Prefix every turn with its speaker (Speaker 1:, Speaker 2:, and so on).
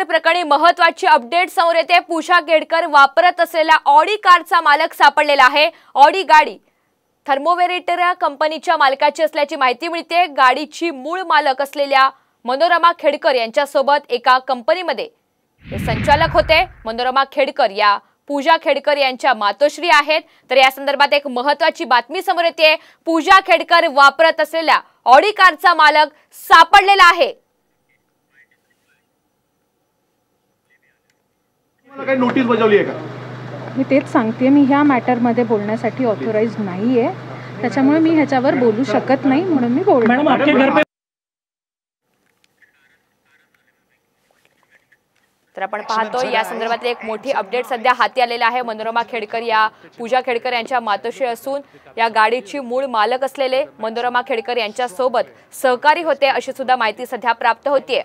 Speaker 1: खेडकर प्रकरणी महत्त्वाची अपडेट समोर येते। पूजा खेडकर वापरत असलेल्या ऑडी कारचा मालक सापडलेला आहे। ऑडी गाडी थर्मोवेरिटर कंपनीच्या मालकाची असल्याची माहिती मिळते। गाडीची मूळ मालक असलेल्या मनोरमा खेडकर यांच्यासोबत एका कंपनीमध्ये ते संचालक होते। मनोरमा खेडकर या पूजा खेडकर यांच्या मातोश्री आहेत। तर या संदर्भात एक महत्त्वाची बातमी समोर येते। पूजा खेडकर वापरत असलेल्या ऑडी कारचा मालक सापडलेला आहे।
Speaker 2: मला काही नोटीस बजावली आहे का?
Speaker 3: मी तेच सांगते, मी ह्या मॅटर मध्ये बोलण्यासाठी ऑथराइज्ड नाहीये, त्याच्यामुळे मी ह्याच्यावर बोलू शकत नाही, म्हणून मी बोलणार।
Speaker 4: मॅडम आपके घर पे
Speaker 1: तर आपण पाहतोय या संदर्भात एक मोठी अपडेट सध्या हाती आलेला आहे। मनोरमा खेडकर या पूजा खेडकर यांच्या मातोश्री असून या गाडीची मूळ मालक असलेले मनोरमा खेडकर यांच्या सोबत सहकारी होते अशी सुद्धा माहिती सध्या प्राप्त होतीये।